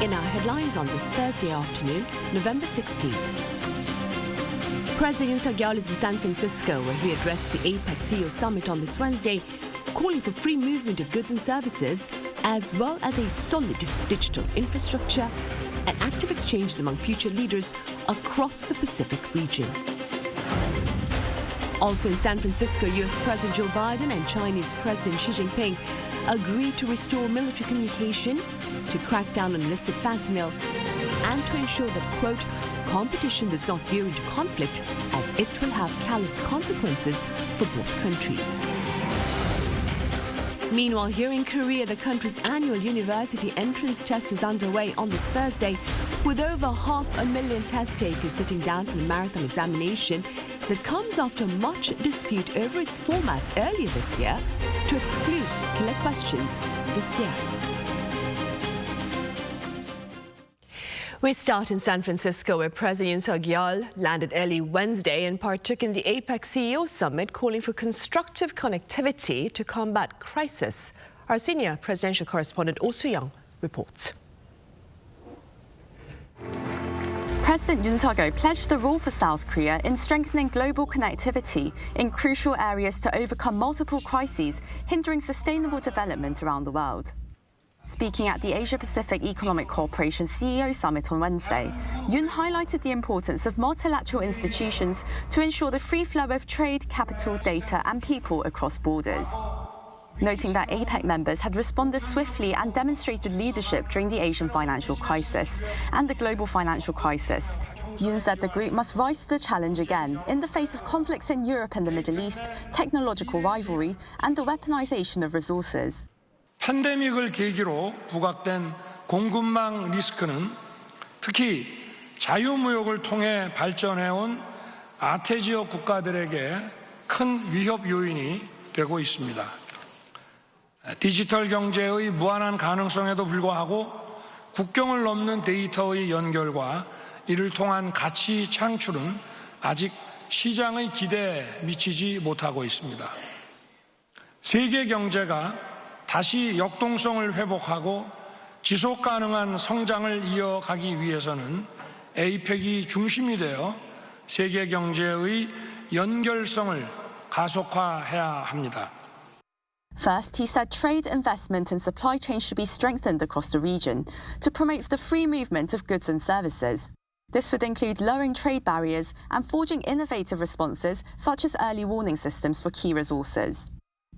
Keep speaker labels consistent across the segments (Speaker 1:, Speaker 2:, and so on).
Speaker 1: In our headlines on this Thursday afternoon, November 16th. President Yoon Suk-yeol is in San Francisco, where he addressed the APEC CEO summit on this Wednesday, calling for free movement of goods and services, as well as a solid digital infrastructure and active exchanges among future leaders across the Pacific region. Also in San Francisco, US President Joe Biden and Chinese President Xi Jinping agreed to restore military communication, to crack down on illicit fentanyl, and to ensure that, quote, competition does not veer into conflict, as it will have callous consequences for both countries. Meanwhile, here in Korea, the country's annual university entrance test is underway on this Thursday, with over 500,000 test takers sitting down for the marathon examination that comes after much dispute over its format earlier this year to exclude killer questions this year. We start in San Francisco, where President Yoon Suk-yeol landed early Wednesday and partook in the APEC CEO summit, calling for constructive connectivity to combat crisis. Our senior presidential correspondent Oh Suneung reports.
Speaker 2: President Yoon Suk-yeol pledged a role for South Korea in strengthening global connectivity in crucial areas to overcome multiple crises hindering sustainable development around the world. Speaking at the Asia-Pacific Economic Cooperation CEO Summit on Wednesday, Yoon highlighted the importance of multilateral institutions to ensure the free flow of trade, capital, data and people across borders. Noting that APEC members had responded swiftly and demonstrated leadership during the Asian financial crisis and the global financial crisis, Yoon said the group must rise to the challenge again in the face of conflicts in Europe and the Middle East, technological rivalry and the weaponization of resources.
Speaker 3: 팬데믹을 계기로 부각된 공급망 리스크는 특히 자유무역을 통해 발전해온 아태 지역 국가들에게 큰 위협 요인이 되고 있습니다. 디지털 경제의 무한한 가능성에도 불구하고 국경을 넘는 데이터의 연결과 이를 통한 가치 창출은 아직 시장의 기대에 미치지 못하고 있습니다. 세계 경제가 다시 역동성을 회복하고 지속 가능한 성장을 이어가기 위해서는 APEC이 중심이 되어 세계 경제의 연결성을 가속화해야 합니다.
Speaker 2: First, he said trade, investment and supply chains should be strengthened across the region to promote the free movement of goods and services. This would include lowering trade barriers and forging innovative responses such as early warning systems for key resources.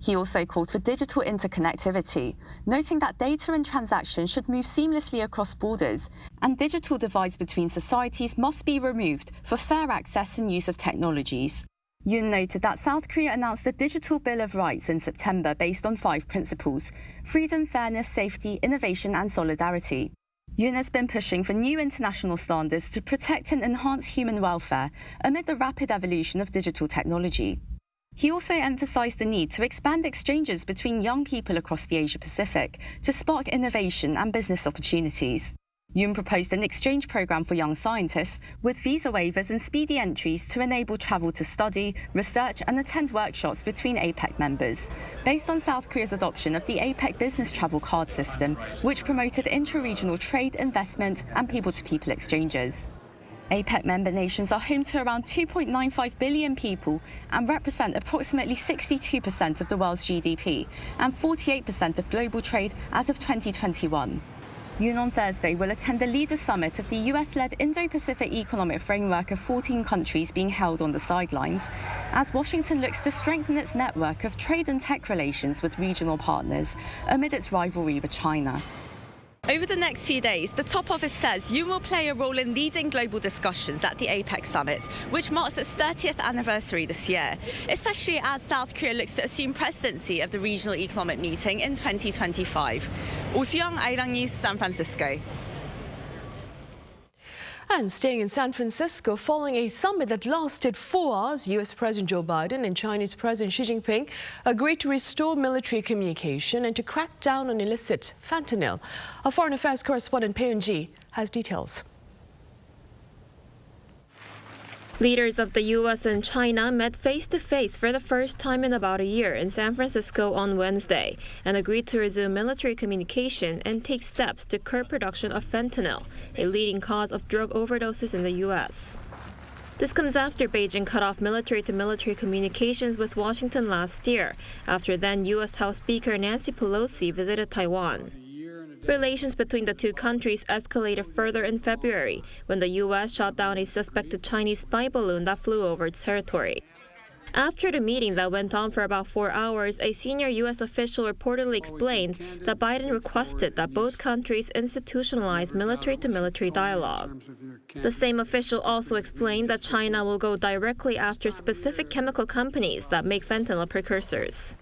Speaker 2: He also called for digital interconnectivity, noting that data and transactions should move seamlessly across borders, and digital divides between societies must be removed for fair access and use of technologies. Yoon noted that South Korea announced the Digital Bill of Rights in September based on 5 principles: freedom, fairness, safety, innovation and solidarity. Yoon has been pushing for new international standards to protect and enhance human welfare amid the rapid evolution of digital technology. He also emphasized the need to expand exchanges between young people across the Asia-Pacific to spark innovation and business opportunities. Yoon proposed an exchange program for young scientists with visa waivers and speedy entries to enable travel to study, research and attend workshops between APEC members, based on South Korea's adoption of the APEC business travel card system, which promoted intra-regional trade, investment and people-to-people exchanges. APEC member nations are home to around 2.95 billion people and represent approximately 62% of the world's GDP and 48% of global trade as of 2021. Yoon on Thursday will attend the Leaders Summit of the US-led Indo-Pacific Economic Framework of 14 countries being held on the sidelines, as Washington looks to strengthen its network of trade and tech relations with regional partners amid its rivalry with China. Over the next few days, the top office says Yoon will play a role in leading global discussions at the APEC summit, which marks its 30th anniversary this year, especially as South Korea looks to assume presidency of the regional economic meeting in 2025. Oh Suneung, Arirang News, San Francisco.
Speaker 1: And staying in San Francisco, following a summit that lasted 4 hours, US President Joe Biden and Chinese President Xi Jinping agreed to restore military communication and to crack down on illicit fentanyl. Our foreign affairs correspondent Ji has details.
Speaker 4: Leaders of the U.S. and China met face-to-face for the first time in about a year in San Francisco on Wednesday and agreed to resume military communication and take steps to curb production of fentanyl, a leading cause of drug overdoses in the U.S. This comes after Beijing cut off military-to-military communications with Washington last year, after then U.S. House Speaker Nancy Pelosi visited Taiwan. Relations between the two countries escalated further in February when the U.S. shot down a suspected Chinese spy balloon that flew over its territory. After the meeting that went on for about 4 hours, a senior U.S. official reportedly explained that Biden requested that both countries institutionalize military-to-military dialogue. The same official also explained that China will go directly after specific chemical companies that make fentanyl precursors.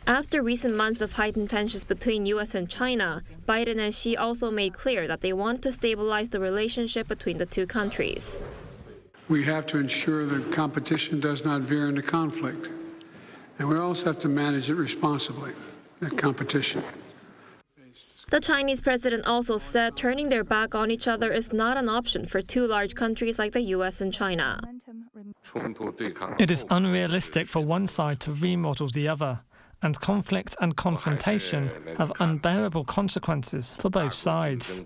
Speaker 4: After recent months of heightened tensions between U.S. and China, Biden and Xi also made clear that they want to stabilize the relationship between the two countries.
Speaker 5: We have to ensure that competition does not veer into conflict. And we also have to manage it responsibly, that competition.
Speaker 4: The Chinese president also said turning their back on each other is not an option for two large countries like the U.S. and China.
Speaker 6: It is unrealistic for one side to remodel the other, and conflict and confrontation have unbearable consequences for both sides.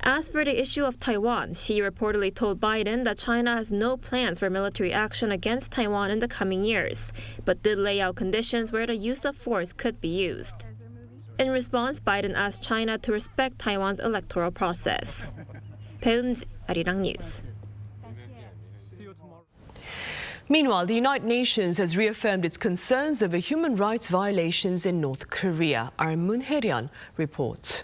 Speaker 4: As for the issue of Taiwan, Xi reportedly told Biden that China has no plans for military action against Taiwan in the coming years, but did lay out conditions where the use of force could be used. In response, Biden asked China to respect Taiwan's electoral process. 배은지, Arirang News.
Speaker 1: Meanwhile, the United Nations has reaffirmed its concerns over human rights violations in North Korea. Our Moon Hye-ryan reports.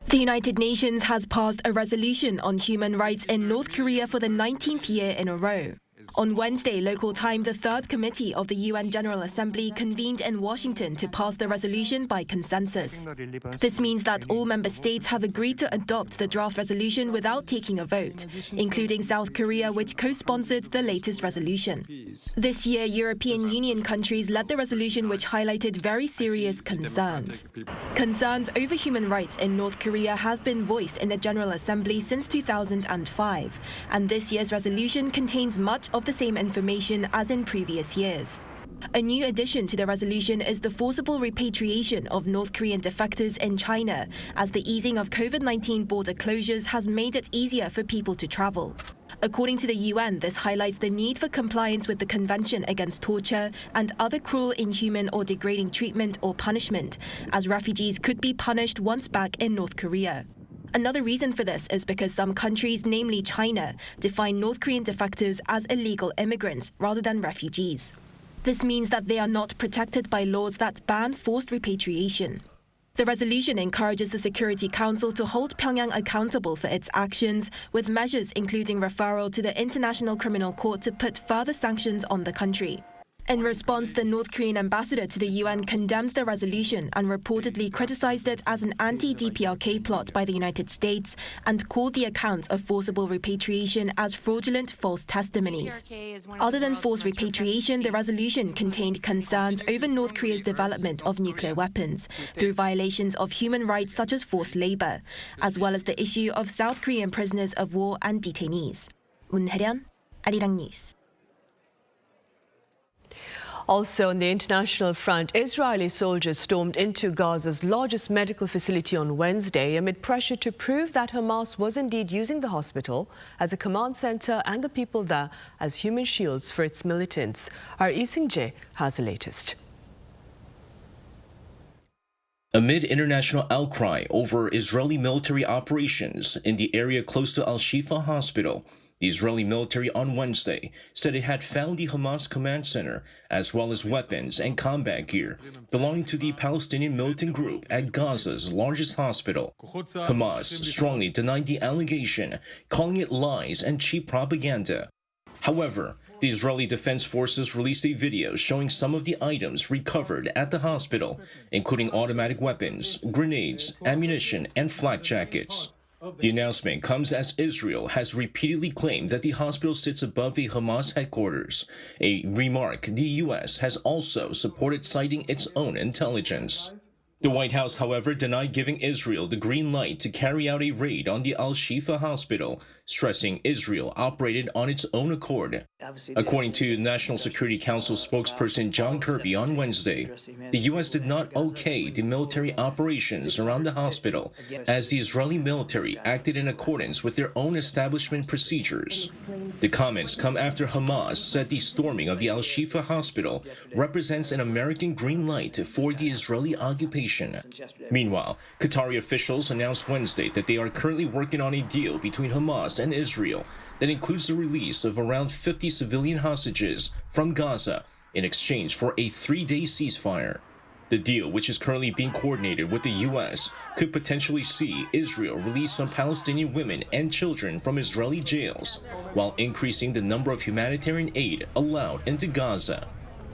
Speaker 7: The United Nations has passed a resolution on human rights in North Korea for the 19th year in a row. On Wednesday, local time, the Third Committee of the UN General Assembly convened in Washington to pass the resolution by consensus. This means that all member states have agreed to adopt the draft resolution without taking a vote, including South Korea, which co-sponsored the latest resolution. This year, European Union countries led the resolution, which highlighted very serious concerns. Concerns over human rights in North Korea have been voiced in the General Assembly since 2005, and this year's resolution contains much of the same information as in previous years. A new addition to the resolution is the forcible repatriation of North Korean defectors in China, as the easing of COVID-19 border closures has made it easier for people to travel. According to the UN, this highlights the need for compliance with the Convention Against Torture and other cruel, inhuman or degrading treatment or punishment, as refugees could be punished once back in North Korea. Another reason for this is because some countries, namely China, define North Korean defectors as illegal immigrants rather than refugees. This means that they are not protected by laws that ban forced repatriation. The resolution encourages the Security Council to hold Pyongyang accountable for its actions, with measures including referral to the International Criminal Court to put further sanctions on the country. In response, the North Korean ambassador to the UN condemned the resolution and reportedly criticized it as an anti-DPRK plot by the United States and called the accounts of forcible repatriation as fraudulent false testimonies. Other than forced repatriation, the resolution contained concerns over North Korea's development of nuclear weapons through violations of human rights such as forced labor, as well as the issue of South Korean prisoners of war and detainees. Moon Hye-ryan, Arirang News.
Speaker 1: Also on the international front, Israeli soldiers stormed into Gaza's largest medical facility on Wednesday amid pressure to prove that Hamas was indeed using the hospital as a command center and the people there as human shields for its militants. Our Lee Seung-jae has the latest.
Speaker 8: Amid international outcry over Israeli military operations in the area close to Al-Shifa Hospital, the Israeli military on Wednesday said it had found the Hamas command center, as well as weapons and combat gear belonging to the Palestinian militant group at Gaza's largest hospital. Hamas strongly denied the allegation, calling it lies and cheap propaganda. However, the Israeli Defense Forces released a video showing some of the items recovered at the hospital, including automatic weapons, grenades, ammunition, and flak jackets. The announcement comes as Israel has repeatedly claimed that the hospital sits above the Hamas headquarters, a remark the U.S. has also supported, citing its own intelligence. The White House, however, denied giving Israel the green light to carry out a raid on the Al-Shifa Hospital, stressing Israel operated on its own accord. According to National Security Council spokesperson John Kirby on Wednesday, the U.S. did not okay the military operations around the hospital, as the Israeli military acted in accordance with their own establishment procedures. The comments come after Hamas said the storming of the Al-Shifa Hospital represents an American green light for the Israeli occupation. Meanwhile, Qatari officials announced Wednesday that they are currently working on a deal between Hamas and Israel that includes the release of around 50 civilian hostages from Gaza in exchange for a 3-day ceasefire. The deal, which is currently being coordinated with the U.S., could potentially see Israel release some Palestinian women and children from Israeli jails, while increasing the number of humanitarian aid allowed into Gaza.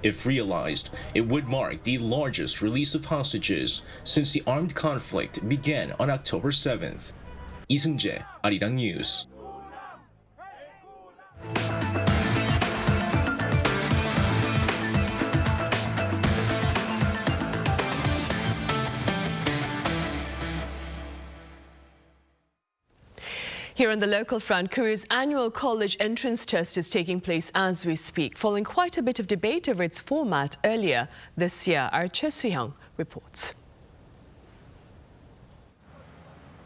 Speaker 8: If realized, it would mark the largest release of hostages since the armed conflict began on October 7th. 이승재, Arirang News.
Speaker 1: Here on the local front, Korea's annual college entrance test is taking place as we speak, following quite a bit of debate over its format earlier this year. Our Suneung reports.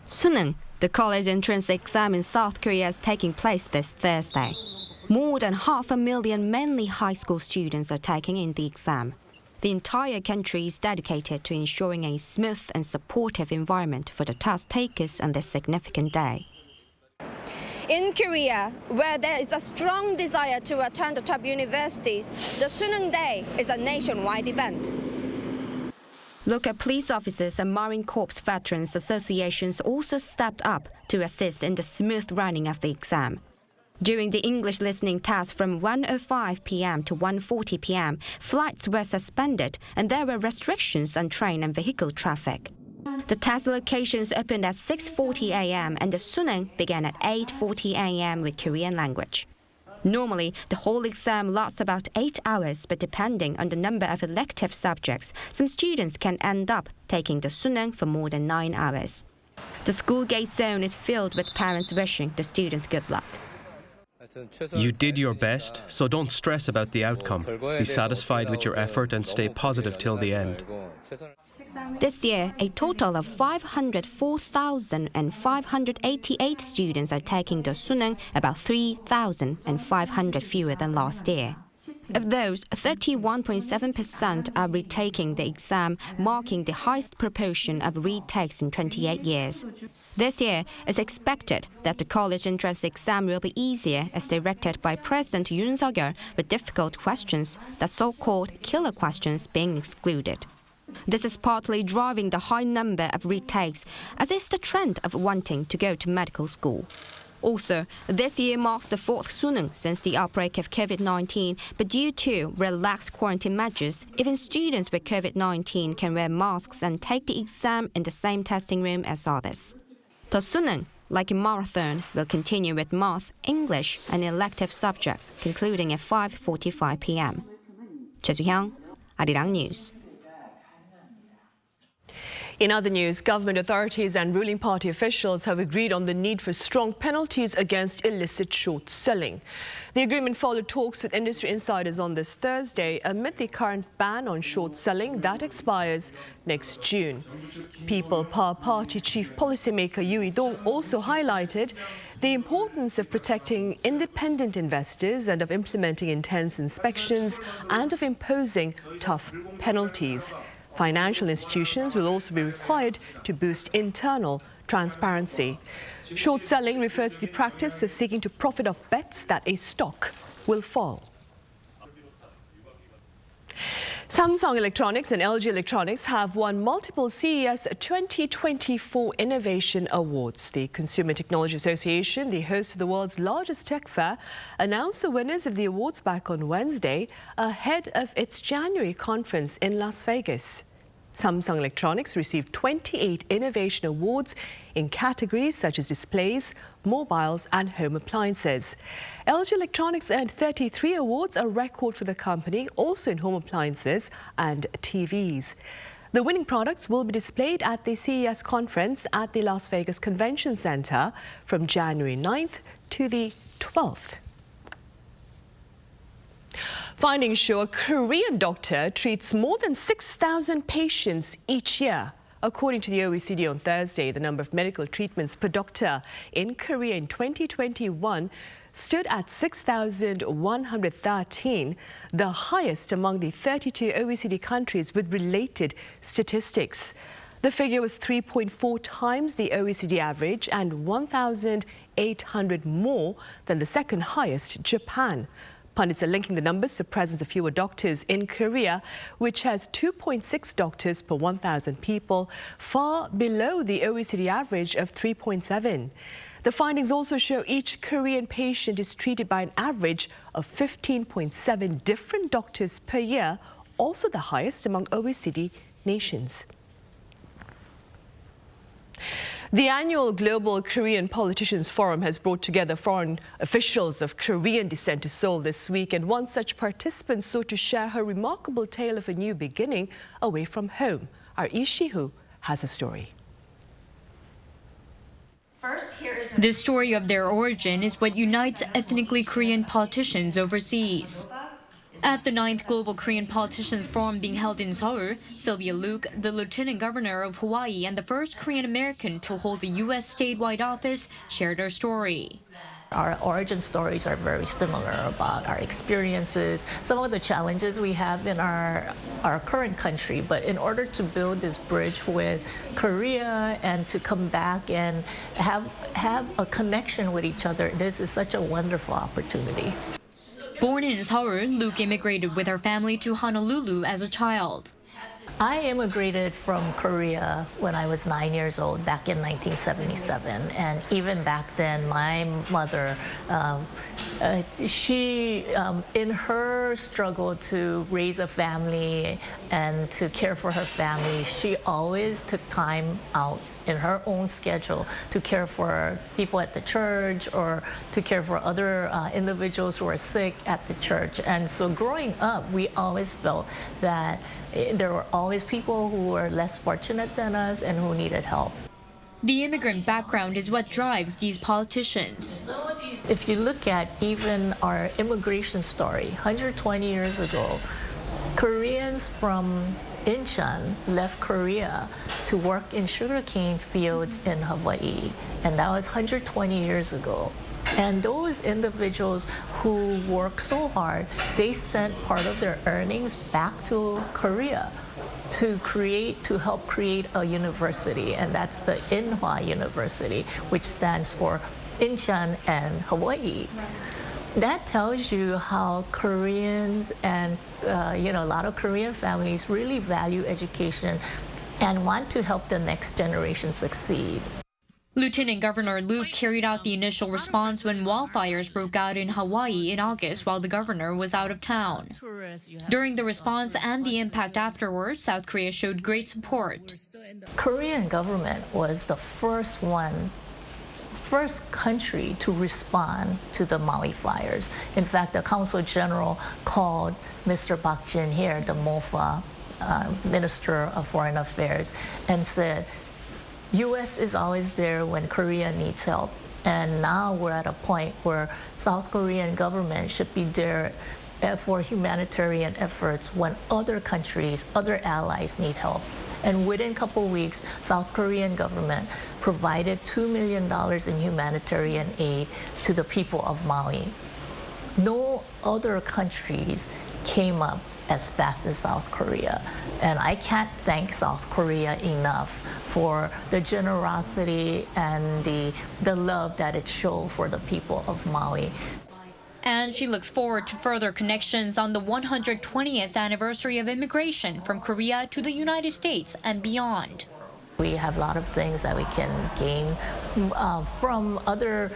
Speaker 9: Suneung, the college entrance exam in South Korea, is taking place this Thursday. More than 500,000 mainly high school students are taking in the exam. The entire country is dedicated to ensuring a smooth and supportive environment for the test takers on this significant day.
Speaker 10: In Korea, where there is a strong desire to attend the top universities, the Suneung Day is a nationwide event.
Speaker 9: Local police officers and Marine Corps veterans associations also stepped up to assist in the smooth running of the exam. During the English listening test from 1:05 p.m. to 1:40 p.m., flights were suspended and there were restrictions on train and vehicle traffic. The test locations opened at 6:40 a.m. and the Suneung began at 8:40 a.m. with Korean language. Normally, the whole exam lasts about 8 hours, but depending on the number of elective subjects, some students can end up taking the Suneung for more than 9 hours. The school gate zone is filled with parents wishing the students good luck.
Speaker 11: You did your best, so don't stress about the outcome. Be satisfied with your effort and stay positive till the end.
Speaker 9: This year, a total of 504,588 students are taking the Suneung, about 3,500 fewer than last year. Of those, 31.7% are retaking the exam, marking the highest proportion of retakes in 28 years. This year, it's expected that the college entrance exam will be easier as directed by President Yoon with difficult questions, the so-called killer questions being excluded. This is partly driving the high number of retakes, as is the trend of wanting to go to medical school. Also, this year marks the 4th Suneung since the outbreak of COVID-19, but due to relaxed quarantine measures, even students with COVID-19 can wear masks and take the exam in the same testing room as others. The Suneung, like a marathon, will continue with math, English, and elective subjects, concluding at 5:45 p.m. Suneung, Arirang News.
Speaker 1: In other news, government authorities and ruling party officials have agreed on the need for strong penalties against illicit short selling. The agreement followed talks with industry insiders on this Thursday amid the current ban on short selling that expires next June. People Power Party Chief Policymaker Yoon also highlighted the importance of protecting independent investors and of implementing intense inspections and of imposing tough penalties. Financial institutions will also be required to boost internal transparency. Short selling refers to the practice of seeking to profit off bets that a stock will fall. Samsung Electronics and LG Electronics have won multiple CES 2024 Innovation Awards. The Consumer Technology Association, the host of the world's largest tech fair, announced the winners of the awards back on Wednesday ahead of its January conference in Las Vegas. Samsung Electronics received 28 innovation awards in categories such as displays, mobiles and home appliances. LG Electronics earned 33 awards, a record for the company, also in home appliances and TVs. The winning products will be displayed at the CES conference at the Las Vegas Convention Center from January 9th to the 12th. Findings show a Korean doctor treats more than 6,000 patients each year. According to the OECD on Thursday, the number of medical treatments per doctor in Korea in 2021 stood at 6,113, the highest among the 32 OECD countries with related statistics. The figure was 3.4 times the OECD average and 1,800 more than the second highest, Japan. Pundits are linking the numbers to the presence of fewer doctors in Korea, which has 2.6 doctors per 1,000 people, far below the OECD average of 3.7. The findings also show each Korean patient is treated by an average of 15.7 different doctors per year, also the highest among OECD nations. The annual Global Korean Politicians Forum has brought together foreign officials of Korean descent to Seoul this week, and one such participant sought to share her remarkable tale of a new beginning away from home. Our Lee Si-hoo has a story.
Speaker 12: The story of their origin is what unites ethnically Korean politicians overseas. At the 9th Global Korean Politicians Forum being held in Seoul, Sylvia Luke, the Lieutenant Governor of Hawaii and the first Korean American to hold a U.S. statewide office, shared her story.
Speaker 13: Our origin stories are very similar about our experiences, some of the challenges we have in our current country. But in order to build this bridge with Korea and to come back and have a connection with each other, this is such a wonderful opportunity.
Speaker 12: Born in Seoul, Luke immigrated with her family to Honolulu as a child.
Speaker 13: I immigrated from Korea when I was 9 years old, back in 1977. And even back then, my mother, in her struggle to raise a family and to care for her family, she always took time out in her own schedule to care for people at the church or to care for other individuals who are sick at the church. And so growing up, we always felt that there were always people who were less fortunate than us and who needed help.
Speaker 12: The immigrant background is what drives these politicians.
Speaker 13: If you look at even our immigration story, 120 years ago, Koreans from Incheon left Korea to work in sugarcane fields in Hawaii, and that was 120 years ago. And those individuals who worked so hard, they sent part of their earnings back to Korea to help create a university, and that's the Inhwa University, which stands for Incheon and Hawaii. That tells you how Koreans and a lot of Korean families really value education and want to help the next generation succeed.
Speaker 12: Lieutenant Governor Luke carried out the initial response when wildfires broke out in Hawaii in August while the governor was out of town. During the response and the impact afterwards, South Korea showed great support.
Speaker 13: Korean government was the first country to respond to the Maui fires. In fact, the Consul General called Mr. Park Jin-hye, the MOFA Minister of Foreign Affairs, and said, U.S. is always there when Korea needs help. And now we're at a point where South Korean government should be there for humanitarian efforts when other countries, other allies need help. And within a couple of weeks, South Korean government provided $2 million in humanitarian aid to the people of Maui. No other countries came up as fast as South Korea. And I can't thank South Korea enough for the generosity and the love that it showed for the people of Maui.
Speaker 12: And she looks forward to further connections on the 120th anniversary of immigration from Korea to the United States and beyond.
Speaker 13: We have a lot of things that we can gain from other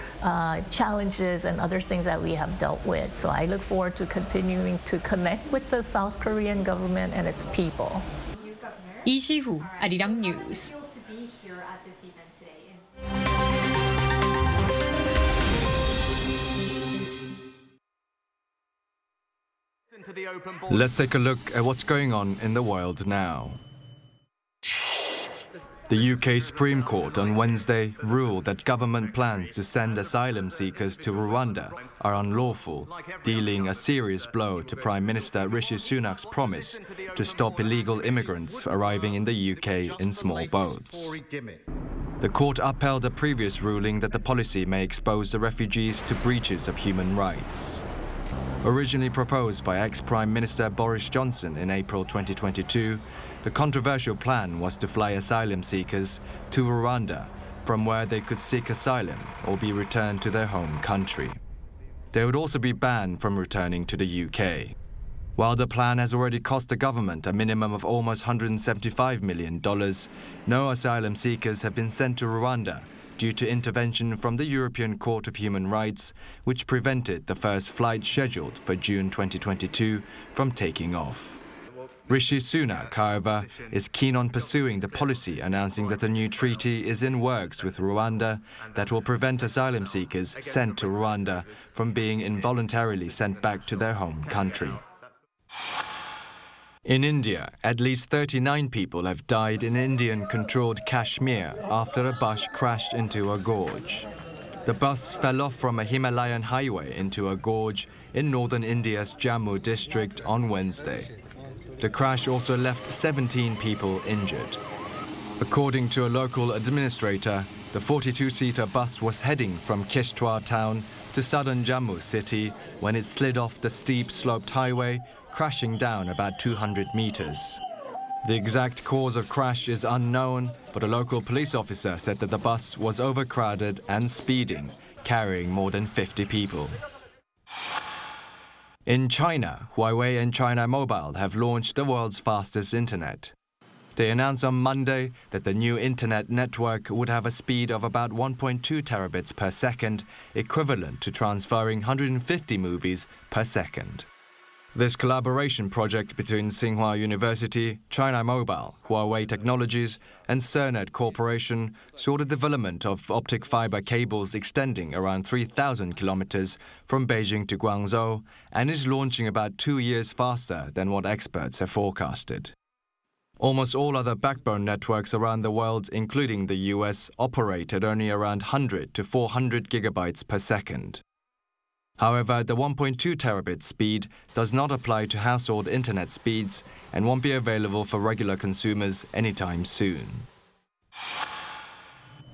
Speaker 13: challenges and other things that we have dealt with. So I look forward to continuing to connect with the South Korean government and its people.
Speaker 12: Lee Si-hoo, Arirang News.
Speaker 14: Let's take a look at what's going on in the world now. The UK Supreme Court on Wednesday ruled that government plans to send asylum seekers to Rwanda are unlawful, dealing a serious blow to Prime Minister Rishi Sunak's promise to stop illegal immigrants arriving in the UK in small boats. The court upheld a previous ruling that the policy may expose the refugees to breaches of human rights. Originally proposed by ex-Prime Minister Boris Johnson in April 2022, the controversial plan was to fly asylum seekers to Rwanda, from where they could seek asylum or be returned to their home country. They would also be banned from returning to the UK. While the plan has already cost the government a minimum of almost $175 million, no asylum seekers have been sent to Rwanda due to intervention from the European Court of Human Rights, which prevented the first flight scheduled for June 2022 from taking off. Rishi Sunak, however, is keen on pursuing the policy, announcing that a new treaty is in works with Rwanda that will prevent asylum seekers sent to Rwanda from being involuntarily sent back to their home country. In India, at least 39 people have died in Indian-controlled Kashmir after a bus crashed into a gorge. The bus fell off from a Himalayan highway into a gorge in northern India's Jammu district on Wednesday. The crash also left 17 people injured. According to a local administrator, the 42-seater bus was heading from Kishtwar town to southern Jammu city when it slid off the steep sloped highway, crashing down about 200 meters. The exact cause of crash is unknown, but a local police officer said that the bus was overcrowded and speeding, carrying more than 50 people. In China, Huawei and China Mobile have launched the world's fastest internet. They announced on Monday that the new internet network would have a speed of about 1.2 terabits per second, equivalent to transferring 150 movies per second. This collaboration project between Tsinghua University, China Mobile, Huawei Technologies, and Cernet Corporation saw the development of optic fiber cables extending around 3,000 kilometers from Beijing to Guangzhou and is launching about 2 years faster than what experts have forecasted. Almost all other backbone networks around the world, including the US, operate at only around 100 to 400 gigabytes per second. However, the 1.2 terabit speed does not apply to household internet speeds and won't be available for regular consumers anytime soon.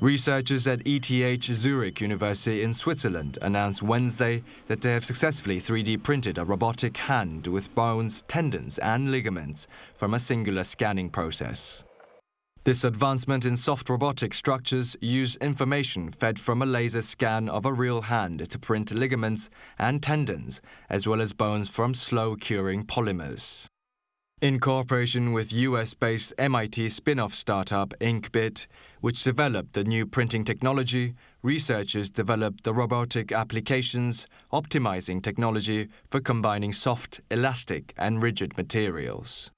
Speaker 14: Researchers at ETH Zurich University in Switzerland announced Wednesday that they have successfully 3D printed a robotic hand with bones, tendons, and ligaments from a singular scanning process. This advancement in soft robotic structures use information fed from a laser scan of a real hand to print ligaments and tendons, as well as bones from slow-curing polymers. In cooperation with US-based MIT spin-off startup Gov't, which developed the new printing technology, researchers developed the robotic applications, optimizing technology for combining soft, elastic, and rigid materials.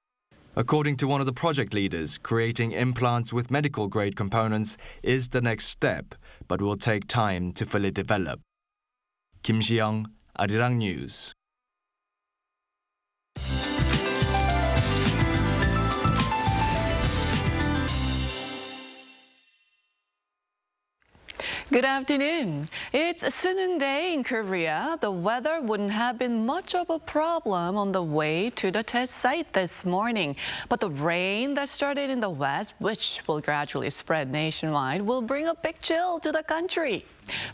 Speaker 14: According to one of the project leaders, creating implants with medical-grade components is the next step, but will take time to fully develop. Kim Si-young, Arirang News.
Speaker 15: Good afternoon. It's Suneung Day in Korea. The weather wouldn't have been much of a problem on the way to the test site this morning. But the rain that started in the west, which will gradually spread nationwide, will bring a big chill to the country.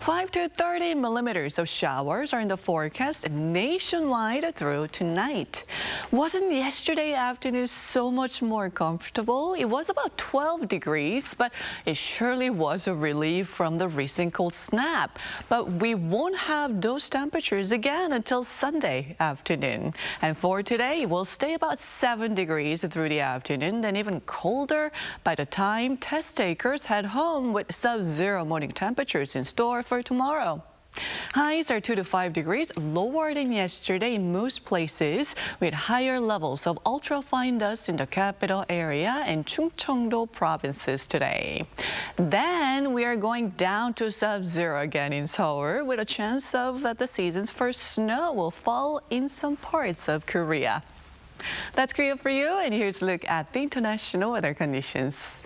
Speaker 15: 5 to 30 millimeters of showers are in the forecast nationwide through tonight. Wasn't yesterday afternoon so much more comfortable? It was about 12 degrees, but it surely was a relief from the recent cold snap. But we won't have those temperatures again until Sunday afternoon. And for today, it will stay about 7 degrees through the afternoon, then even colder by the time test takers head home with sub-zero morning temperatures in store for tomorrow. Highs are 2 to 5 degrees lower than yesterday in most places, with higher levels of ultrafine dust in the capital area and Chungcheongdo provinces today. Then we are going down to sub-zero again in Seoul, with a chance of that the season's first snow will fall in some parts of Korea. That's Korea for you, and here's a look at the international weather conditions.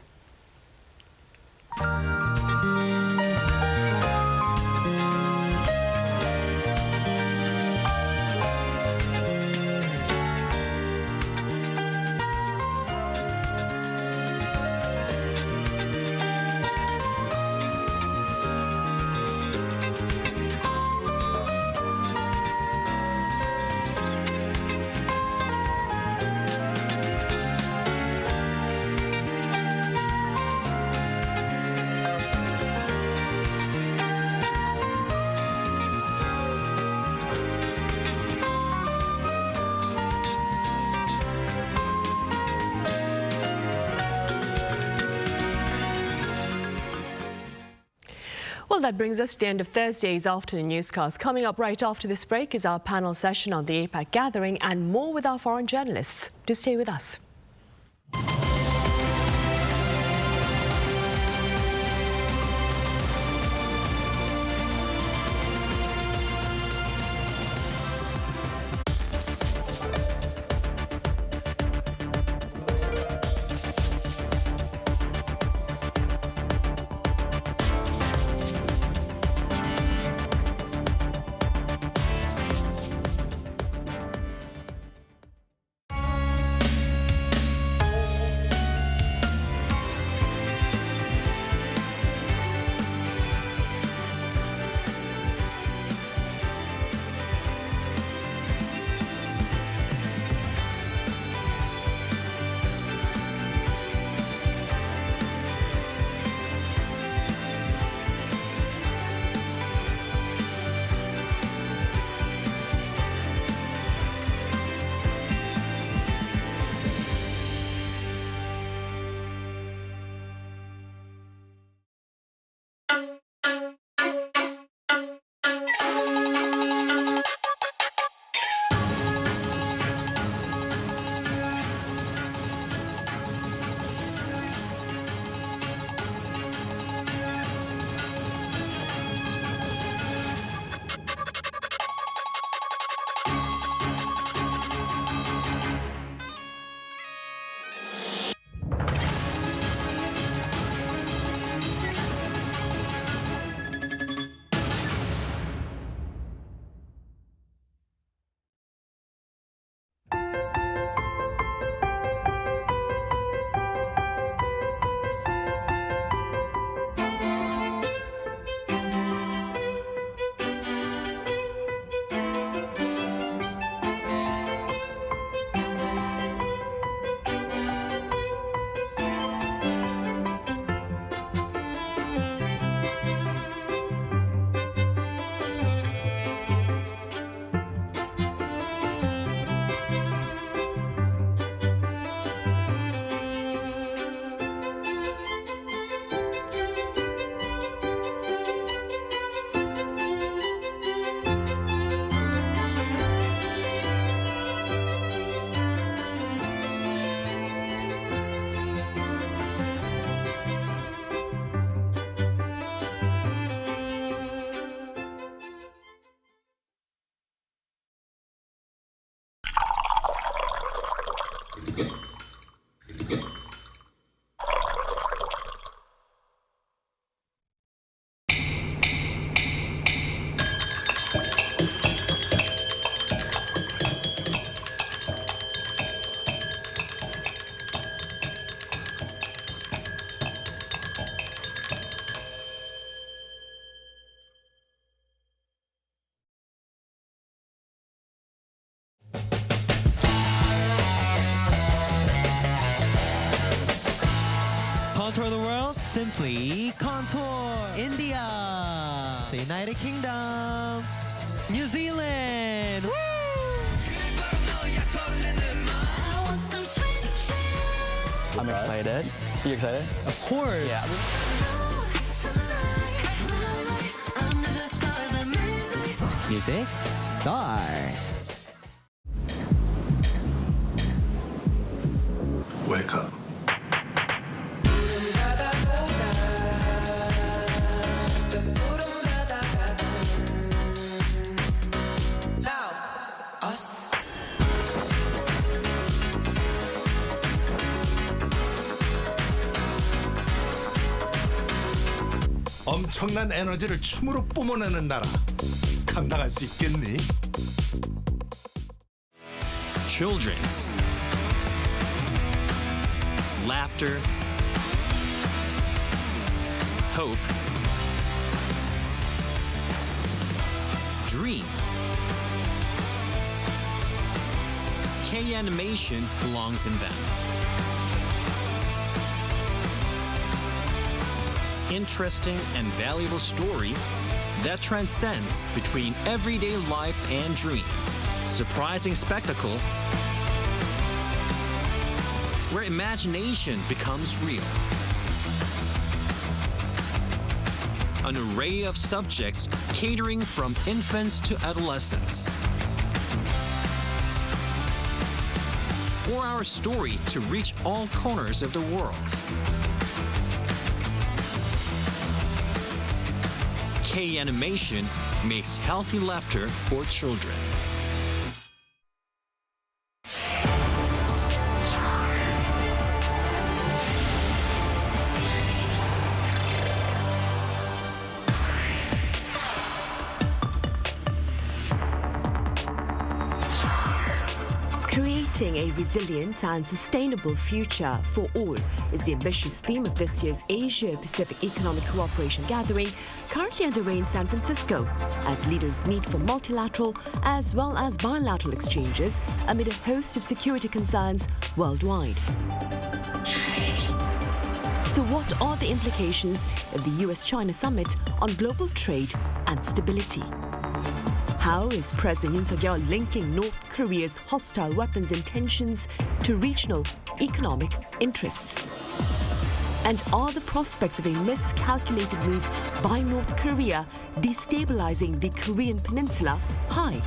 Speaker 16: Well, that brings us to the end of Thursday's afternoon newscast. Coming up right after this break is our panel session on the APEC gathering and more with our foreign journalists. Do stay with us.
Speaker 17: Contour the world, simply contour. India, the United Kingdom, New Zealand. Woo!
Speaker 18: I'm excited. You excited?
Speaker 17: Of course.
Speaker 18: Yeah.
Speaker 17: Music, start.
Speaker 19: Welcome. 엄청난 에너지를 춤으로 뿜어내는 나라. 감당할 수 있겠니?
Speaker 20: Children's laughter, hope, dream. K-animation belongs in them. Interesting and valuable story that transcends between everyday life and dream. Surprising spectacle where imagination becomes real. An array of subjects catering from infants to adolescents. For our story to reach all corners of the world. K-animation makes healthy laughter for children.
Speaker 1: Creating a resilient and sustainable future for all is the ambitious theme of this year's Asia-Pacific Economic Cooperation Gathering, currently underway in San Francisco, as leaders meet for multilateral as well as bilateral exchanges amid a host of security concerns worldwide. So what are the implications of the US-China summit on global trade and stability? How is President Yoon Suk-yeol linking North Korea's hostile weapons intentions to regional economic interests? And are the prospects of a miscalculated move by North Korea destabilizing the Korean peninsula high?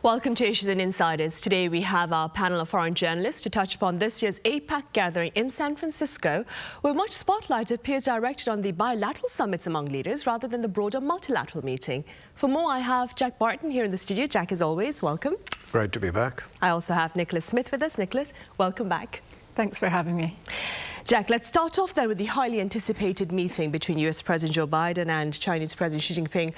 Speaker 16: Welcome to Issues and Insiders. Today we have our panel of foreign journalists to touch upon this year's APEC gathering in San Francisco, where much spotlight appears directed on the bilateral summits among leaders rather than the broader multilateral meeting. For more, I have Jack Barton here in the studio. Jack, as always, welcome.
Speaker 21: Great to be back.
Speaker 16: I also have Nicholas Smith with us. Nicholas, welcome back.
Speaker 22: Thanks for having me.
Speaker 16: Jack, let's start off there with the highly anticipated meeting between US President Joe Biden and Chinese President Xi Jinping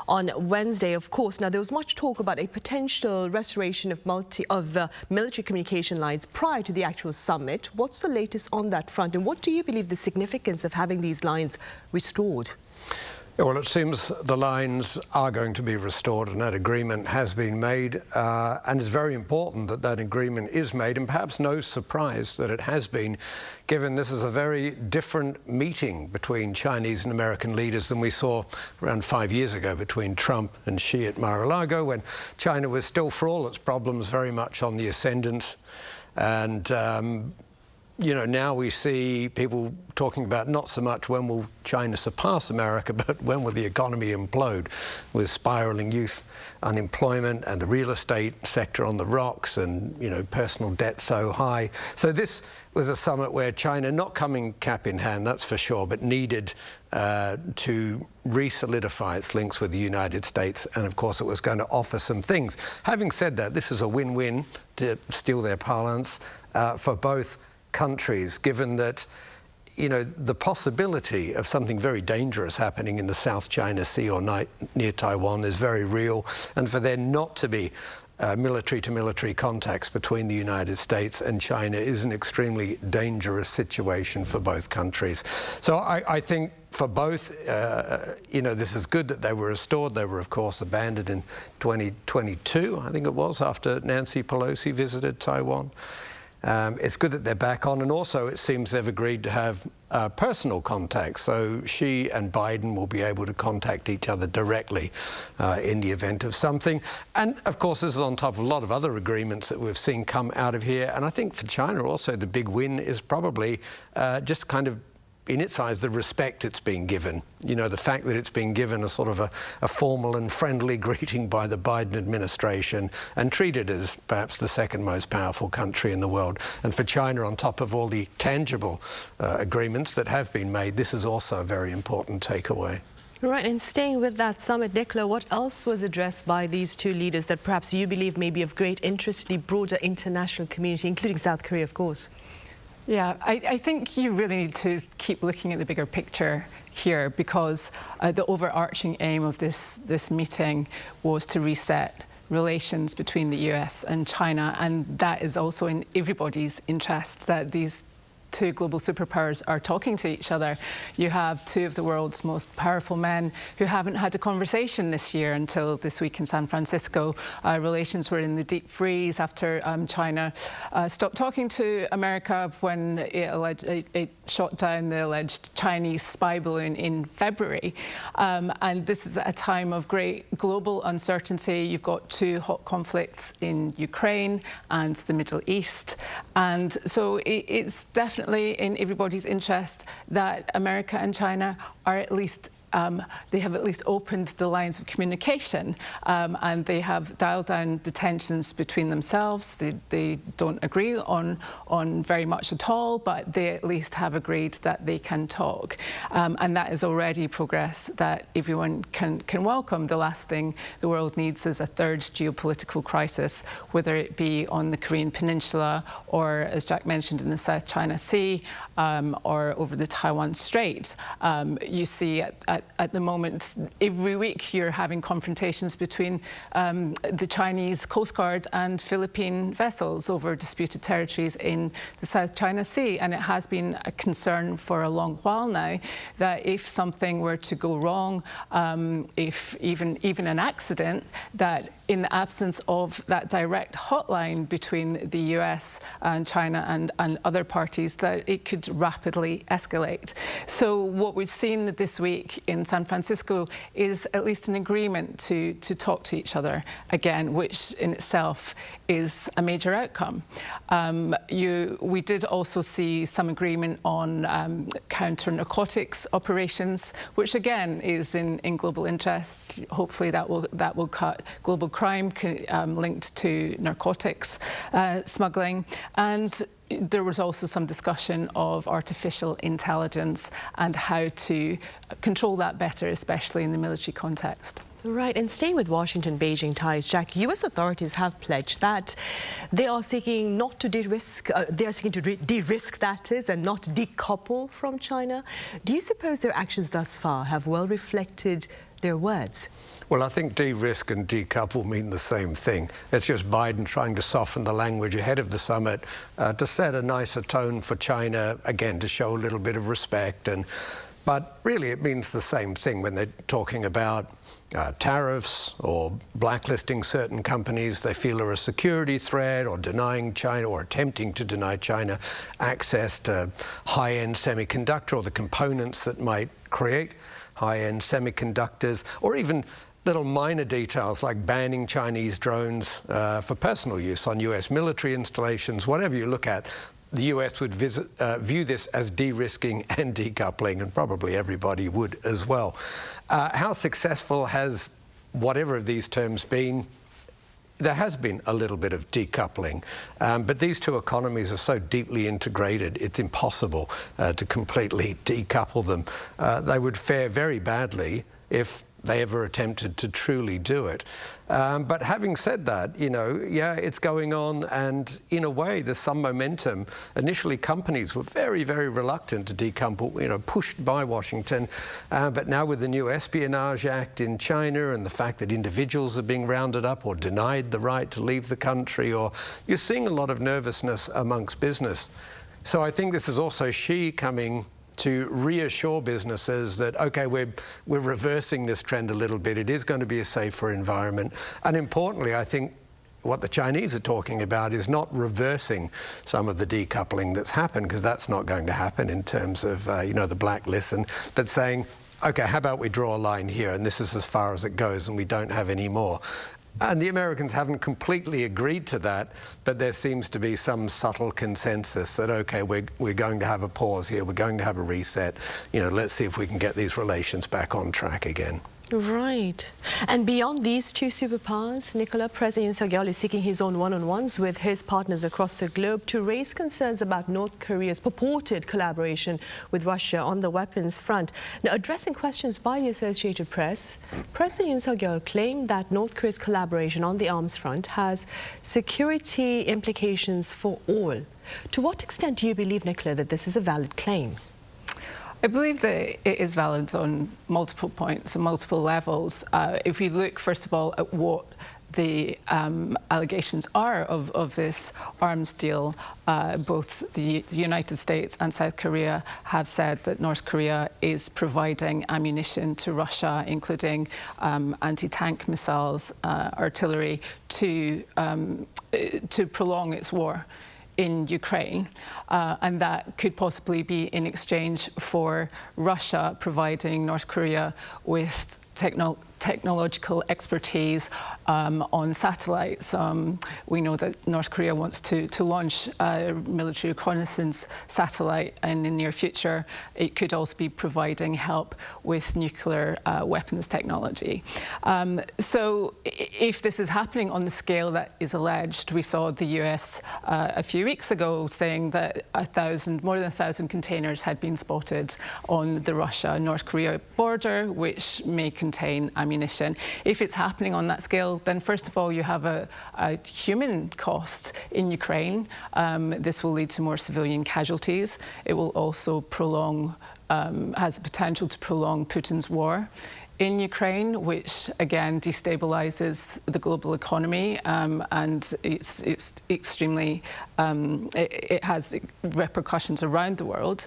Speaker 16: on Wednesday, of course. Now, there was much talk about a potential restoration of military communication lines prior to the actual summit. What's the latest on that front, and what do you believe the significance of having these lines restored?
Speaker 21: Well, it seems the lines are going to be restored, and that agreement has been made, and it's very important that that agreement is made, and perhaps no surprise that it has been, given this is a very different meeting between Chinese and American leaders than we saw around 5 years ago between Trump and Xi at Mar-a-Lago, when China was still, for all its problems, very much on the ascendant. And you know, now we see people talking about not so much when will China surpass America, but when will the economy implode, with spiraling youth unemployment and the real estate sector on the rocks, and, you know, personal debt so high. So this was a summit where China, not coming cap in hand, that's for sure, but needed to re-solidify its links with the United States, and of course it was going to offer some things. Having said that, this is a win-win, to steal their parlance, for both countries, given that, you know, the possibility of something very dangerous happening in the South China Sea or near Taiwan is very real, and for there not to be military-to-military contacts between the United States and China is an extremely dangerous situation for both countries. So I think for both, you know, this is good that they were restored. They were, of course, abandoned in 2022, I think it was, after Nancy Pelosi visited Taiwan. It's good that they're back on, and also it seems they've agreed to have personal contacts. So Xi and Biden will be able to contact each other directly in the event of something. And of course, this is on top of a lot of other agreements that we've seen come out of here. And I think for China also, the big win is probably just kind of, in its eyes, the respect it's being given. You know, the fact that it's being given a sort of a formal and friendly greeting by the Biden administration and treated as perhaps the second most powerful country in the world. And for China, on top of all the tangible agreements that have been made, this is also a very important takeaway.
Speaker 16: Right, and staying with that summit, Nicola, what else was addressed by these two leaders that perhaps you believe may be of great interest to the broader international community, including South Korea, of course?
Speaker 3: Yeah, I think you really need to keep looking at the bigger picture here, because the overarching aim of this meeting was to reset relations between the US and China, and that is also in everybody's interest, that these two global superpowers are talking to each other. You have two of the world's most powerful men who haven't had a conversation this year until this week in San Francisco. Relations were in the deep freeze after China stopped talking to America when it shot down the alleged Chinese spy balloon in February. And this is a time of great global uncertainty. You've got two hot conflicts in Ukraine and the Middle East. And so it's definitely in everybody's interest that America and China are at least they have at least opened the lines of communication, and they have dialed down the tensions between themselves. They don't agree on very much at all, but they at least have agreed that they can talk. And that is already progress that everyone can welcome. The last thing the world needs is a third geopolitical crisis, whether it be on the Korean Peninsula or, as Jack mentioned, in the South China Sea, or over the Taiwan Strait. You see at the moment, every week you're having confrontations between the Chinese Coast Guard and Philippine vessels over disputed territories in the South China Sea. And it has been a concern for a long while now that if something were to go wrong, if even an accident, that in the absence of that direct hotline between the US and China and other parties, that it could rapidly escalate. So what we've seen this week in San Francisco is at least an agreement to talk to each other again, which in itself is a major outcome. We did also see some agreement on counter-narcotics operations, which again is in global interest. Hopefully that will cut global crime linked to narcotics smuggling. And there was also some discussion of artificial intelligence and how to control that better, especially in the military context.
Speaker 16: Right, and staying with Washington-Beijing ties, Jack, US authorities have pledged that they are seeking not to de-risk, de-risk that is, and not decouple from China. Do you suppose their actions thus far have well reflected their words?
Speaker 21: Well, I think de-risk and decouple mean the same thing. It's just Biden trying to soften the language ahead of the summit to set a nicer tone for China, again, to show a little bit of respect. But really, it means the same thing when they're talking about tariffs or blacklisting certain companies they feel are a security threat, or denying China or attempting to deny China access to high-end semiconductor or the components that might create high-end semiconductors, or even little minor details like banning Chinese drones for personal use on US military installations. Whatever you look at, the US would view this as de-risking and decoupling, and probably everybody would as well. How successful has whatever of these terms been? There has been a little bit of decoupling, but these two economies are so deeply integrated, it's impossible to completely decouple them. They would fare very badly if they ever attempted to truly do it. But having said that, yeah, it's going on, and in a way there's some momentum. Initially, companies were very, very reluctant to decouple, pushed by Washington. But now with the new Espionage Act in China and the fact that individuals are being rounded up or denied the right to leave the country, or you're seeing a lot of nervousness amongst business. So I think this is also Xi coming to reassure businesses that, okay, we're reversing this trend a little bit. It is going to be a safer environment. And importantly, I think what the Chinese are talking about is not reversing some of the decoupling that's happened, because that's not going to happen in terms of, the blacklist, but saying, okay, how about we draw a line here, and this is as far as it goes, and we don't have any more. And the Americans haven't completely agreed to that, but there seems to be some subtle consensus that, okay, we're going to have a pause here, we're going to have a reset. Let's see if we can get these relations back on track again.
Speaker 16: Right. And beyond these two superpowers, Nicola, President Yoon Suk-yeol is seeking his own one-on-ones with his partners across the globe to raise concerns about North Korea's purported collaboration with Russia on the weapons front. Now, addressing questions by the Associated Press, President Yoon Suk-yeol claimed that North Korea's collaboration on the arms front has security implications for all. To what extent do you believe, Nicola, that this is a valid claim?
Speaker 3: I believe that it is valid on multiple points and multiple levels. If we look, first of all, at what the allegations are of this arms deal, both the United States and South Korea have said that North Korea is providing ammunition to Russia, including anti-tank missiles, artillery, to prolong its war in Ukraine, and that could possibly be in exchange for Russia providing North Korea with technological expertise on satellites. We know that North Korea wants to launch a military reconnaissance satellite in the near future. It could also be providing help with nuclear weapons technology. So if this is happening on the scale that is alleged, we saw the US a few weeks ago saying that more than 1,000 containers had been spotted on the Russia-North Korea border, which may contain ammunition. If it's happening on that scale, then first of all, you have a human cost in Ukraine. This will lead to more civilian casualties. It will also has the potential to prolong Putin's war in Ukraine, which again destabilizes the global economy, and it's extremely, it has repercussions around the world.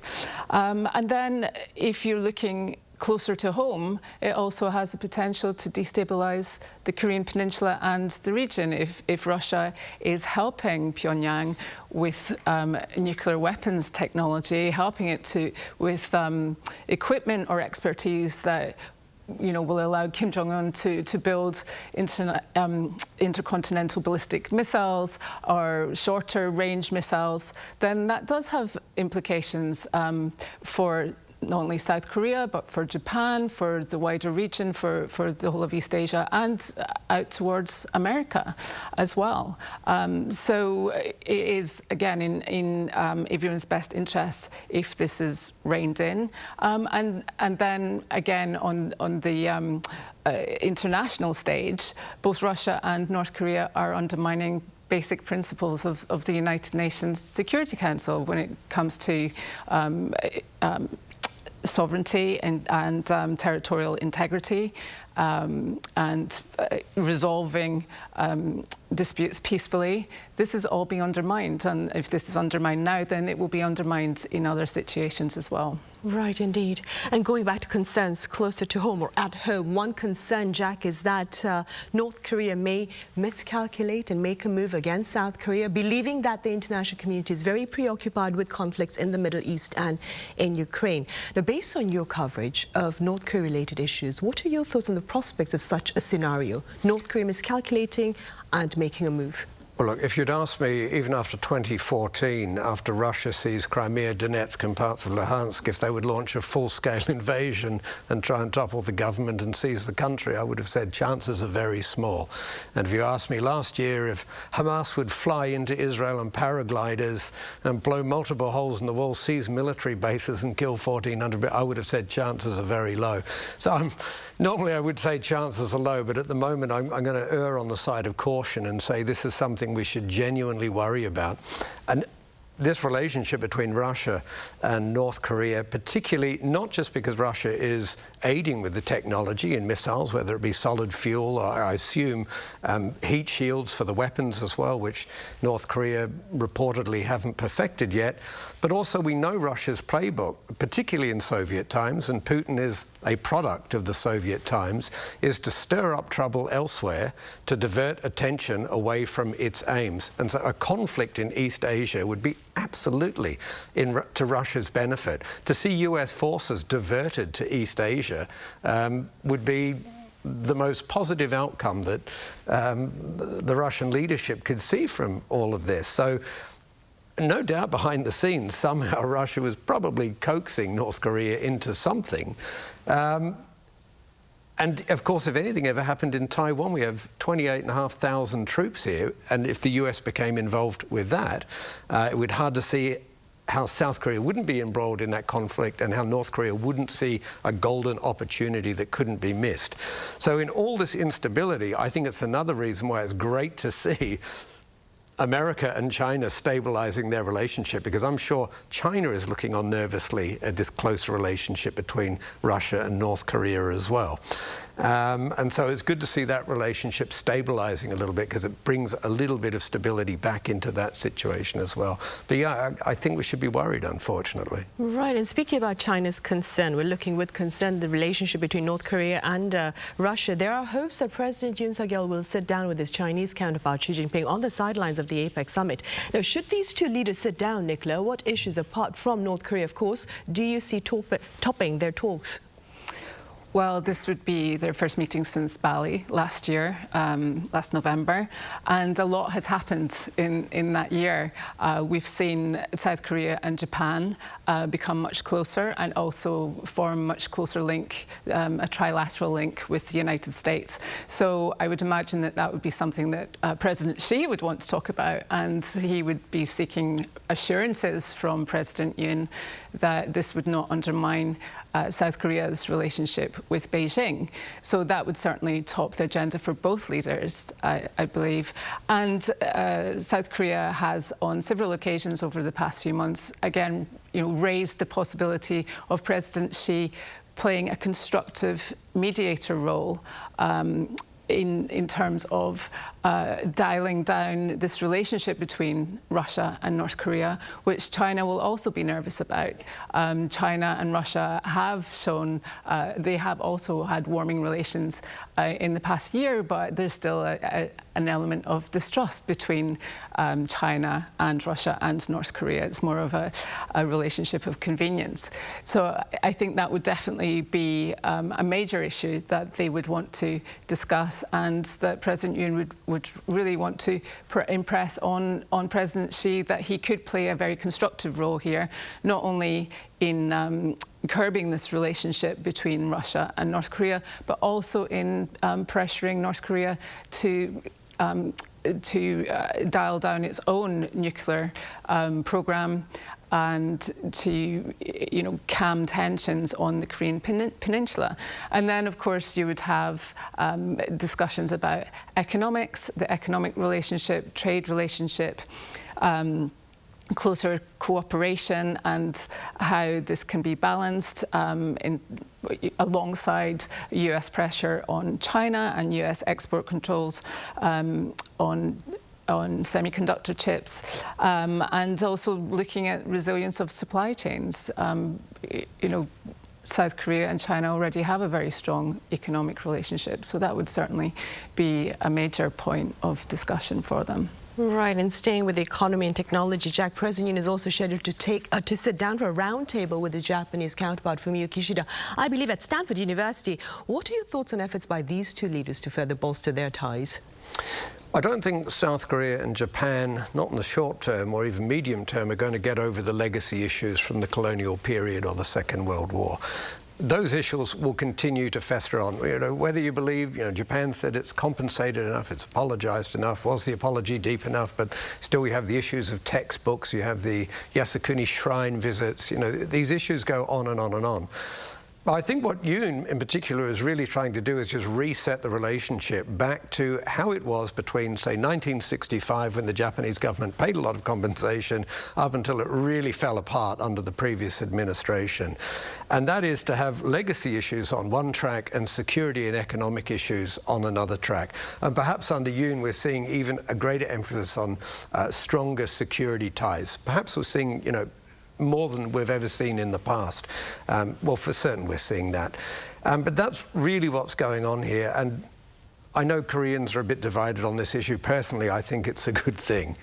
Speaker 3: And then if you're looking closer to home, it also has the potential to destabilize the Korean Peninsula and the region. If Russia is helping Pyongyang with nuclear weapons technology, helping it with equipment or expertise that will allow Kim Jong-un to build intercontinental ballistic missiles or shorter range missiles, then that does have implications for not only South Korea, but for Japan, for the wider region, for the whole of East Asia, and out towards America as well. So it is, again, in everyone's best interest if this is reined in. And then, again, on the international stage, both Russia and North Korea are undermining basic principles of the United Nations Security Council when it comes to sovereignty and territorial integrity, and resolving disputes peacefully. This is all being undermined, and if this is undermined now, then it will be undermined in other situations as well.
Speaker 16: Right, indeed. And going back to concerns closer to home or at home, one concern, Jack, is that North Korea may miscalculate and make a move against South Korea, believing that the international community is very preoccupied with conflicts in the Middle East and in Ukraine. Now, based on your coverage of North Korea-related issues, what are your thoughts on the prospects of such a scenario? North Korea miscalculating and making a move?
Speaker 21: Well, look, if you'd asked me, even after 2014, after Russia seized Crimea, Donetsk and parts of Luhansk, if they would launch a full-scale invasion and try and topple the government and seize the country, I would have said chances are very small. And if you asked me last year if Hamas would fly into Israel on paragliders and blow multiple holes in the wall, seize military bases and kill 1,400, I would have said chances are very low. So normally I would say chances are low, but at the moment I'm going to err on the side of caution and say this is something we should genuinely worry about. And this relationship between Russia and North Korea, particularly not just because Russia is aiding with the technology in missiles, whether it be solid fuel or, I assume, heat shields for the weapons as well, which North Korea reportedly haven't perfected yet. But also we know Russia's playbook, particularly in Soviet times, and Putin is a product of the Soviet times, is to stir up trouble elsewhere to divert attention away from its aims. And so a conflict in East Asia would be absolutely to Russia's benefit. To see US forces diverted to East Asia would be the most positive outcome that the Russian leadership could see from all of this. So no doubt behind the scenes, somehow Russia was probably coaxing North Korea into something. And And of course, if anything ever happened in Taiwan, we have 28,500 troops here, and if the US became involved with that, it would be hard to see how South Korea wouldn't be embroiled in that conflict and how North Korea wouldn't see a golden opportunity that couldn't be missed. So in all this instability, I think it's another reason why it's great to see America and China stabilizing their relationship, because I'm sure China is looking on nervously at this close relationship between Russia and North Korea as well. And so it's good to see that relationship stabilizing a little bit, because it brings a little bit of stability back into that situation as well. But yeah, I think we should be worried, unfortunately.
Speaker 16: Right, and speaking about China's concern, we're looking with concern the relationship between North Korea and Russia. There are hopes that President Yoon will sit down with his Chinese counterpart Xi Jinping on the sidelines of the APEC summit. Now, should these two leaders sit down, Nicola, what issues, apart from North Korea, of course, do you see topping their talks?
Speaker 3: Well, this would be their first meeting since Bali last year, last November, and a lot has happened in that year. We've seen South Korea and Japan become much closer and also form a much closer link, a trilateral link with the United States. So I would imagine that that would be something that President Xi would want to talk about, and he would be seeking assurances from President Yoon that this would not undermine South Korea's relationship with Beijing. So that would certainly top the agenda for both leaders, I believe. And South Korea has, on several occasions over the past few months, again, raised the possibility of President Xi playing a constructive mediator role in terms of dialing down this relationship between Russia and North Korea, which China will also be nervous about. China and Russia have shown, they have also had warming relations in the past year, but there's still an element of distrust between China and Russia and North Korea. It's more of a relationship of convenience. So I think that would definitely be a major issue that they would want to discuss, and that President Yoon would really want to impress on President Xi that he could play a very constructive role here, not only in curbing this relationship between Russia and North Korea, but also in pressuring North Korea to dial down its own nuclear program and to, calm tensions on the Korean Peninsula. And then, of course, you would have discussions about economics, the economic relationship, trade relationship, closer cooperation, and how this can be balanced alongside US pressure on China and US export controls on semiconductor chips, and also looking at resilience of supply chains. South Korea and China already have a very strong economic relationship, so that would certainly be a major point of discussion for them.
Speaker 16: Right, and staying with the economy and technology, Jack, President Yoon is also scheduled to sit down for a roundtable with his Japanese counterpart, Fumio Kishida, I believe at Stanford University. What are your thoughts on efforts by these two leaders to further bolster their ties?
Speaker 21: I don't think South Korea and Japan, not in the short term or even medium term, are going to get over the legacy issues from the colonial period or the Second World War. Those issues will continue to fester on. Whether you believe, Japan said it's compensated enough, it's apologized enough, was the apology deep enough, but still you have the issues of textbooks, you have the Yasukuni shrine visits, these issues go on and on and on. I think what Yoon in particular is really trying to do is just reset the relationship back to how it was between, say, 1965, when the Japanese government paid a lot of compensation, up until it really fell apart under the previous administration. And that is to have legacy issues on one track and security and economic issues on another track. And perhaps under Yoon we're seeing even a greater emphasis on stronger security ties. Perhaps we're seeing, more than we've ever seen in the past. Well, for certain we're seeing that. But that's really what's going on here. And I know Koreans are a bit divided on this issue. Personally, I think it's a good thing.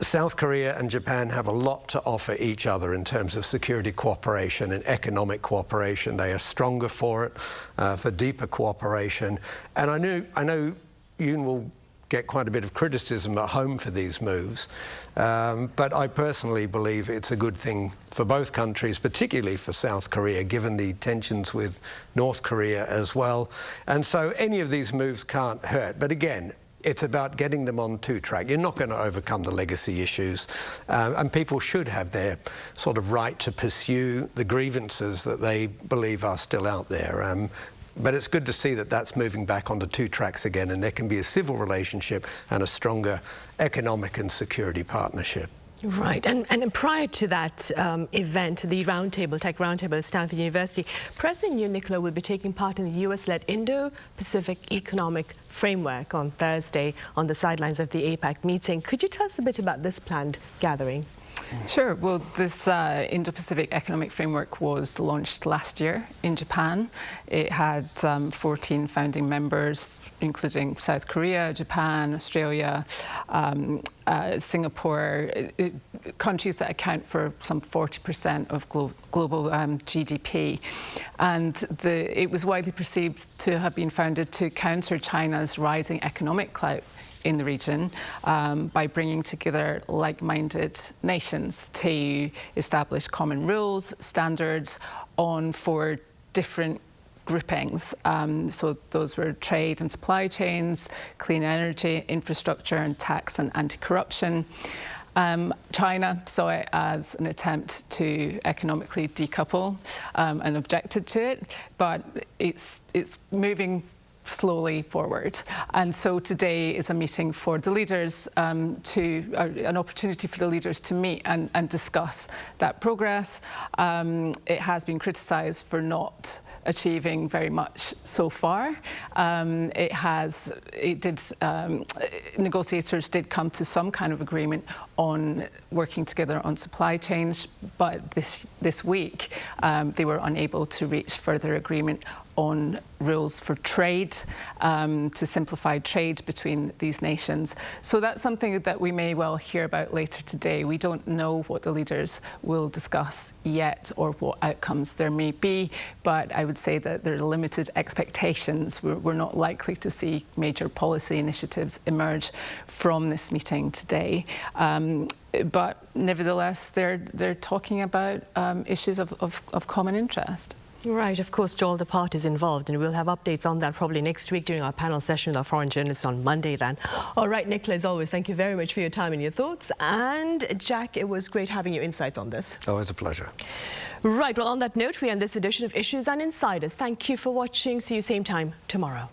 Speaker 21: South Korea and Japan have a lot to offer each other in terms of security cooperation and economic cooperation. They are stronger for it, for deeper cooperation. And I know Yoon will get quite a bit of criticism at home for these moves. But I personally believe it's a good thing for both countries, particularly for South Korea, given the tensions with North Korea as well. And so any of these moves can't hurt. But again, it's about getting them on track. You're not going to overcome the legacy issues, and people should have their sort of right to pursue the grievances that they believe are still out there. But it's good to see that that's moving back onto 2 tracks again, and there can be a civil relationship and a stronger economic and security partnership.
Speaker 16: Right, and prior to that event, the roundtable, tech roundtable at Stanford University, President Yoon will be taking part in the US-led Indo-Pacific economic framework on Thursday on the sidelines of the APEC meeting. Could you tell us a bit about this planned gathering?
Speaker 3: Sure. Well, this Indo-Pacific Economic Framework was launched last year in Japan. It had 14 founding members, including South Korea, Japan, Australia, Singapore, countries that account for some 40% of global GDP. And it was widely perceived to have been founded to counter China's rising economic clout in the region by bringing together like-minded nations to establish common rules, standards on 4 different groupings. So those were trade and supply chains, clean energy, infrastructure, and tax and anti-corruption. China saw it as an attempt to economically decouple and objected to it, but it's moving slowly forward. And so today is a meeting for the leaders an opportunity for the leaders to meet and discuss that progress. It has been criticised for not achieving very much so far. Negotiators did come to some kind of agreement on working together on supply chains, but this week they were unable to reach further agreement on rules for trade, to simplify trade between these nations. So that's something that we may well hear about later today. We don't know what the leaders will discuss yet or what outcomes there may be, but I would say that there are limited expectations. We're not likely to see major policy initiatives emerge from this meeting today. But nevertheless, they're talking about issues of common interest.
Speaker 16: Right, of course, to all the parties involved, and we'll have updates on that probably next week during our panel session with our foreign journalists on Monday then. All right, Nicola, as always, thank you very much for your time and your thoughts. And Jack, it was great having your insights on this.
Speaker 21: Always a pleasure.
Speaker 16: Right, well, on that note, we end this edition of Issues and Insiders. Thank you for watching. See you same time tomorrow.